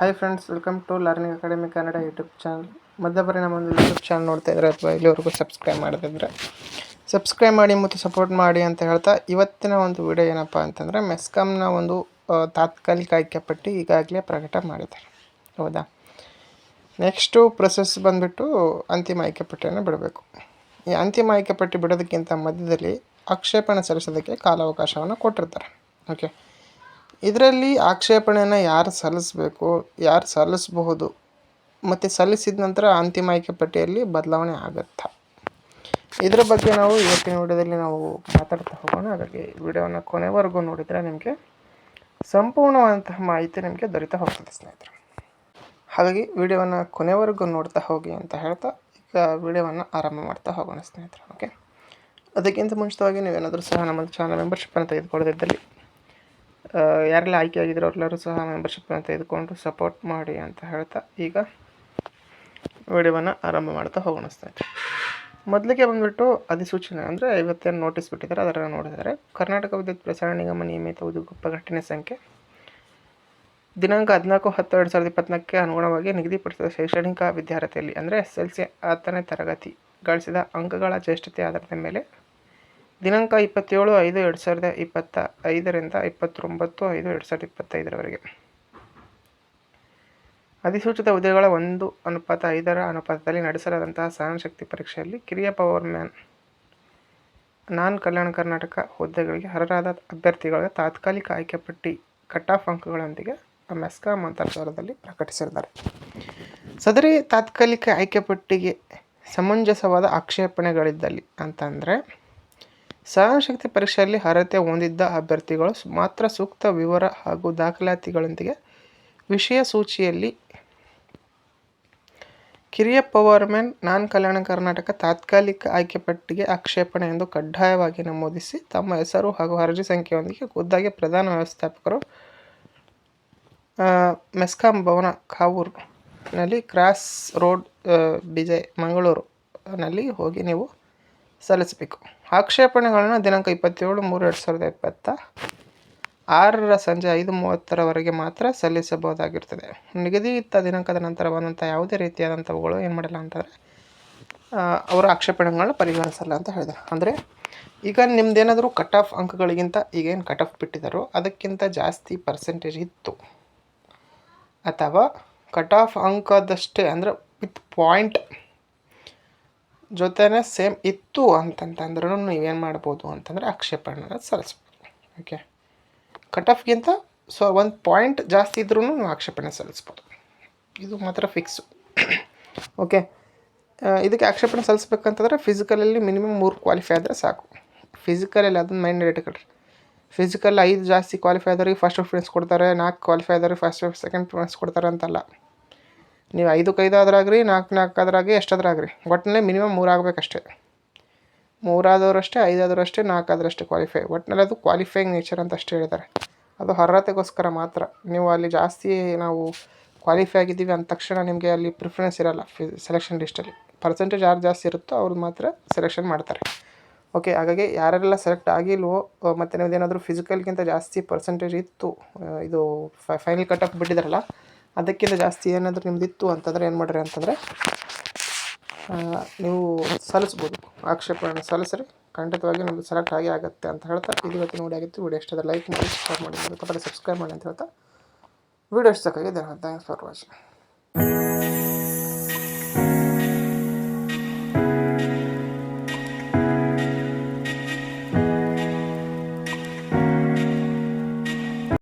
Hi friends, welcome to learning academy Kannada YouTube channel. ಮಧ್ಯಬರಿ ನಮ್ಮೊಂದು YouTube channel ನೋಡ್ತಾ ಇದ್ರೆ ಅಥವಾ ಇಲ್ಲಿವರೆಗೂ ಸಬ್ಸ್ಕ್ರೈಬ್ ಮಾಡದಿದ್ದರೆ ಸಬ್ಸ್ಕ್ರೈಬ್ ಮಾಡಿ ಮತ್ತು ಸಪೋರ್ಟ್ ಮಾಡಿ ಅಂತ ಹೇಳ್ತಾ, ಇವತ್ತಿನ ಒಂದು ವಿಡಿಯೋ ಏನಪ್ಪ ಅಂತಂದರೆ ಮೆಸ್ಕಾಮ್ನ ಒಂದು ತಾತ್ಕಾಲಿಕ ಆಯ್ಕೆ ಪಟ್ಟಿ ಈಗಾಗಲೇ ಪ್ರಕಟ ಮಾಡಿದ್ದಾರೆ. ಹೌದಾ, ನೆಕ್ಸ್ಟು ಪ್ರೊಸೆಸ್ ಬಂದುಬಿಟ್ಟು ಅಂತಿಮ ಆಯ್ಕೆ ಪಟ್ಟಿಯನ್ನು ಬಿಡಬೇಕು. ಈ ಅಂತಿಮ ಆಯ್ಕೆ ಪಟ್ಟಿ ಬಿಡೋದಕ್ಕಿಂತ ಮಧ್ಯದಲ್ಲಿ ಆಕ್ಷೇಪಣೆ ಸಲ್ಲಿಸೋದಕ್ಕೆ ಕಾಲಾವಕಾಶವನ್ನು ಕೊಟ್ಟಿರ್ತಾರೆ. ಓಕೆ, ಇದರಲ್ಲಿ ಆಕ್ಷೇಪಣೆಯನ್ನು ಯಾರು ಸಲ್ಲಿಸಬೇಕು, ಯಾರು ಸಲ್ಲಿಸಬಹುದು ಮತ್ತು ಸಲ್ಲಿಸಿದ ನಂತರ ಅಂತಿಮ ಆಯ್ಕೆ ಪಟ್ಟಿಯಲ್ಲಿ ಬದಲಾವಣೆ ಆಗುತ್ತಾ, ಇದರ ಬಗ್ಗೆ ನಾವು ಇವತ್ತಿನ ವಿಡಿಯೋದಲ್ಲಿ ನಾವು ಮಾತಾಡ್ತಾ ಹೋಗೋಣ. ಹಾಗಾಗಿ ವಿಡಿಯೋನ ಕೊನೆವರೆಗೂ ನೋಡಿದರೆ ನಿಮಗೆ ಸಂಪೂರ್ಣವಾದಂತಹ ಮಾಹಿತಿ ನಿಮಗೆ ದೊರೀತಾ ಹೋಗ್ತದೆ ಸ್ನೇಹಿತರೆ. ಹಾಗಾಗಿ ವಿಡಿಯೋವನ್ನು ಕೊನೆವರೆಗೂ ನೋಡ್ತಾ ಹೋಗಿ ಅಂತ ಹೇಳ್ತಾ ಈಗ ವಿಡಿಯೋವನ್ನು ಆರಂಭ ಮಾಡ್ತಾ ಹೋಗೋಣ ಸ್ನೇಹಿತರೆ. ಓಕೆ, ಅದಕ್ಕಿಂತ ಮುಂಚಿತವಾಗಿ ನೀವೇನಾದರೂ ಸಹ ನಮ್ಮ ಚಾನಲ್ ಮೆಂಬರ್ಶಿಪ್ಪನ್ನು ತೆಗೆದುಕೊಳ್ಳದಿದ್ದಲ್ಲಿ ಯಾರೆಲ್ಲ ಆಯ್ಕೆ ಆಗಿದ್ರು ಅವರೆಲ್ಲರೂ ಸಹ ಮೆಂಬರ್ಶಿಪ್ಪನ್ನು ತೆಗೆದುಕೊಂಡು ಸಪೋರ್ಟ್ ಮಾಡಿ ಅಂತ ಹೇಳ್ತಾ ಈಗ ವಿಡಿಯೋವನ್ನು ಆರಂಭ ಮಾಡ್ತಾ ಹೋಗೋಣ ಸ್ನೇಹಿತರೆ. ಮೊದಲಿಗೆ ಬಂದುಬಿಟ್ಟು ಅಧಿಸೂಚನೆ ಅಂದರೆ ಇವತ್ತೇನು ನೋಟಿಸ್ ಬಿಟ್ಟಿದ್ದಾರೆ ಅದನ್ನು ನೋಡಿದರೆ, ಕರ್ನಾಟಕ ವಿದ್ಯುತ್ ಪ್ರಸಾರಣ ನಿಗಮ ನಿಯಮಿತ ಉದ್ಯೋಗ ಪ್ರಕಟಣೆ ಸಂಖ್ಯೆ ದಿನಾಂಕ 14/10/2024 ಅನುಗುಣವಾಗಿ ನಿಗದಿಪಡಿಸಿದ ಶೈಕ್ಷಣಿಕ ವಿದ್ಯಾರ್ಥಿಯಲ್ಲಿ ಅಂದರೆ SSLC 10ನೇ ತರಗತಿ ಗಳಿಸಿದ ಅಂಕಗಳ ಜ್ಯೇಷ್ಠತೆ ಆಧಾರದ ಮೇಲೆ ದಿನಾಂಕ 27/5/2025ರಿಂದ 29/5/2025 ಅಧಿಸೂಚಿತ ಹುದ್ದೆಗಳ 1:5 ಅನುಪಾತದಲ್ಲಿ ನಡೆಸಲಾದಂತಹ ಸಹನಶಕ್ತಿ ಪರೀಕ್ಷೆಯಲ್ಲಿ ಕಿರಿಯ ಪವರ್ಮ್ಯಾನ್ ನಾನ್ ಕಲ್ಯಾಣ ಕರ್ನಾಟಕ ಹುದ್ದೆಗಳಿಗೆ ಅರ್ಹರಾದ ಅಭ್ಯರ್ಥಿಗಳಿಗೆ ತಾತ್ಕಾಲಿಕ ಆಯ್ಕೆ ಪಟ್ಟಿ ಕಟ್ ಆಫ್ ಅಂಕಗಳೊಂದಿಗೆ ಮೆಸ್ಕಾಂ ಅಂತರ್ಜಾಲದಲ್ಲಿ ಪ್ರಕಟಿಸಿದ್ದಾರೆ. ಸದರಿ ತಾತ್ಕಾಲಿಕ ಆಯ್ಕೆ ಪಟ್ಟಿಗೆ ಸಮಂಜಸವಾದ ಆಕ್ಷೇಪಣೆಗಳಿದ್ದಲ್ಲಿ ಅಂತಂದರೆ, ಸಹನಶಕ್ತಿ ಪರೀಕ್ಷೆಯಲ್ಲಿ ಅರ್ಹತೆ ಹೊಂದಿದ್ದ ಅಭ್ಯರ್ಥಿಗಳು ಮಾತ್ರ ಸೂಕ್ತ ವಿವರ ಹಾಗೂ ದಾಖಲಾತಿಗಳೊಂದಿಗೆ ವಿಷಯ ಸೂಚಿಯಲ್ಲಿ ಕಿರಿಯ ಪವರ್ಮ್ಯಾನ್ ನಾನ್ ಕಲ್ಯಾಣ ಕರ್ನಾಟಕ ತಾತ್ಕಾಲಿಕ ಆಯ್ಕೆ ಪಟ್ಟಿಗೆ ಆಕ್ಷೇಪಣೆ ಎಂದು ಕಡ್ಡಾಯವಾಗಿ ನಮೂದಿಸಿ ತಮ್ಮ ಹೆಸರು ಹಾಗೂ ಅರ್ಜಿ ಸಂಖ್ಯೆಯೊಂದಿಗೆ ಖುದ್ದಾಗಿ ಪ್ರಧಾನ ವ್ಯವಸ್ಥಾಪಕರು ಮೆಸ್ಕಾಂ ಭವನ ಕಾವೂರಿನಲ್ಲಿ ಕ್ರಾಸ್ ರೋಡ್ ಬಿಜೆ ಮಂಗಳೂರು ನಲ್ಲಿ ಹೋಗಿ ನೀವು ಸಲ್ಲಿಸಬೇಕು. ಆಕ್ಷೇಪಣೆಗಳನ್ನು ದಿನಾಂಕ 27/3/2026 ಸಂಜೆ 5:30 ಮಾತ್ರ ಸಲ್ಲಿಸಬಹುದಾಗಿರ್ತದೆ. ನಿಗದಿತ ದಿನಾಂಕದ ನಂತರ ಬಂದಂಥ ಯಾವುದೇ ರೀತಿಯಾದಂಥವುಗಳು ಏನು ಮಾಡಲ್ಲ ಅಂತಂದರೆ ಅವರ ಆಕ್ಷೇಪಣೆಗಳನ್ನ ಪರಿಗಣಿಸಲ್ಲ ಅಂತ ಹೇಳಿದ್ದಾರೆ. ಅಂದರೆ ಈಗ ನಿಮ್ಮದೇನಾದರೂ ಕಟ್ ಆಫ್ ಅಂಕಗಳಿಗಿಂತ ಈಗೇನು ಕಟ್ ಆಫ್ ಬಿಟ್ಟಿದ್ದಾರೋ ಅದಕ್ಕಿಂತ ಜಾಸ್ತಿ ಪರ್ಸೆಂಟೇಜ್ ಇತ್ತು ಅಥವಾ ಕಟ್ ಆಫ್ ಅಂಕದಷ್ಟೇ ಅಂದರೆ ವಿತ್ ಪಾಯಿಂಟ್ ಜೊತೆನೇ ಸೇಮ್ ಇತ್ತು ಅಂತಂತಂದ್ರೂ ನೀವೇನು ಮಾಡ್ಬೋದು ಅಂತಂದರೆ ಆಕ್ಷೇಪಣೆಯನ್ನು ಸಲ್ಲಿಸ್ಬೋದು. ಓಕೆ, ಕಟ್ ಆಫ್ಗಿಂತ ಒಂದು ಪಾಯಿಂಟ್ ಜಾಸ್ತಿ ಇದ್ರೂ ನೀವು ಆಕ್ಷೇಪಣೆ ಸಲ್ಲಿಸ್ಬೋದು, ಇದು ಮಾತ್ರ ಫಿಕ್ಸು. ಓಕೆ, ಇದಕ್ಕೆ ಆಕ್ಷೇಪಣೆ ಸಲ್ಲಿಸ್ಬೇಕಂತಂದರೆ ಫಿಸಿಕಲಲ್ಲಿ ಮಿನಿಮಮ್ 3 ಕ್ವಾಲಿಫೈ ಆದರೆ ಸಾಕು. ಫಿಸಿಕಲಲ್ಲಿ ಅದನ್ನು ಮೈಂಡ್ ಇಟ್ಕೊಳ್ರಿ. ಫಿಸಿಕಲ್ 5 ಜಾಸ್ತಿ ಕ್ವಾಲಿಫೈ ಆದವ್ರಿಗೆ ಫಸ್ಟ್ ಪ್ರಿಫರೆನ್ಸ್ ಕೊಡ್ತಾರೆ, 4 ಕ್ವಾಲಿಫೈ ಆದವ್ರಿಗೆ ಸೆಕೆಂಡ್ ಪ್ರಿಫರೆನ್ಸ್ ಕೊಡ್ತಾರೆ ಅಂತಲ್ಲ. ನೀವು 5-5 ಆದ್ರಾಗ್ರಿ, 4-4 ಆದ್ರಾಗ್ರಿ, ಎಷ್ಟಾದ್ರಾಗ್ರಿ, ಒಟ್ಟಿನಲ್ಲಿ ಮಿನಿಮಮ್ 3 ಆಗಬೇಕಷ್ಟೇ. 3 ಆದವರಷ್ಟೇ, 5 ಆದವರಷ್ಟೇ, 4 ಆದರಷ್ಟೇ ಕ್ವಾಲಿಫೈ. ಒಟ್ಟಿನಲ್ಲಿ ಅದು ಕ್ವಾಲಿಫೈಯಿಂಗ್ ನೇಚರ್ ಅಂತ ಅಷ್ಟೇ ಹೇಳಿದ್ದಾರೆ. ಅದು ಅರ್ಹತೆಗೋಸ್ಕರ ಮಾತ್ರ. ನೀವು ಅಲ್ಲಿ ಜಾಸ್ತಿ ನಾವು ಕ್ವಾಲಿಫೈ ಆಗಿದ್ದೀವಿ ಅಂದ ತಕ್ಷಣ ನಿಮಗೆ ಅಲ್ಲಿ ಪ್ರಿಫರೆನ್ಸ್ ಇರೋಲ್ಲ. ಸೆಲೆಕ್ಷನ್ ಲಿಸ್ಟಲ್ಲಿ ಪರ್ಸೆಂಟೇಜ್ ಯಾರು ಜಾಸ್ತಿ ಇರುತ್ತೋ ಅವ್ರು ಮಾತ್ರ ಸೆಲೆಕ್ಷನ್ ಮಾಡ್ತಾರೆ. ಓಕೆ, ಹಾಗಾಗಿ ಯಾರೆಲ್ಲ ಸೆಲೆಕ್ಟ್ ಆಗಿಲ್ವೋ ಮತ್ತು ನೀವೇನಾದರೂ ಫಿಸಿಕಲ್ಗಿಂತ ಜಾಸ್ತಿ ಪರ್ಸೆಂಟೇಜ್ ಇತ್ತು, ಇದು ಫೈನಲ್ ಕಟ್ ಆಫ್ ಬಿಟ್ಟಿದ್ದಾರಲ್ಲ ಅದಕ್ಕಿಂತ ಜಾಸ್ತಿ ಏನಾದರೂ ನಿಮ್ಮದಿತ್ತು ಅಂತಂದರೆ ಏನು ಮಾಡಿರಿ ಅಂತಂದರೆ ನೀವು ಸಲ್ಲಿಸ್ಬೋದು. ಆಕ್ಷೇಪಣೆ ಸಲ್ಲಿಸ್ರಿ, ಖಂಡಿತವಾಗಿ ನಿಮ್ಮದು ಸೆಲೆಕ್ಟ್ ಆಗಿ ಆಗುತ್ತೆ ಅಂತ ಹೇಳ್ತಾ ಇದು ಇವತ್ತಿನ ವಿಡಿಯೋ ಆಗಿತ್ತು. ವಿಡಿಯೋ ಇಷ್ಟ ಆದರೆ ಲೈಕ್ ಮಾಡಿ, ಶೇರ್ ಮಾಡಿ, ತಪ್ಪದೆ ಸಬ್ಸ್ಕ್ರೈಬ್ ಮಾಡಿ ಅಂತ ಹೇಳ್ತಾ ವಿಡಿಯೋ ಇಷ್ಟಕ್ಕಾಗಿ ಥ್ಯಾಂಕ್ಸ್ ಫಾರ್ ವಾಚಿಂಗ್.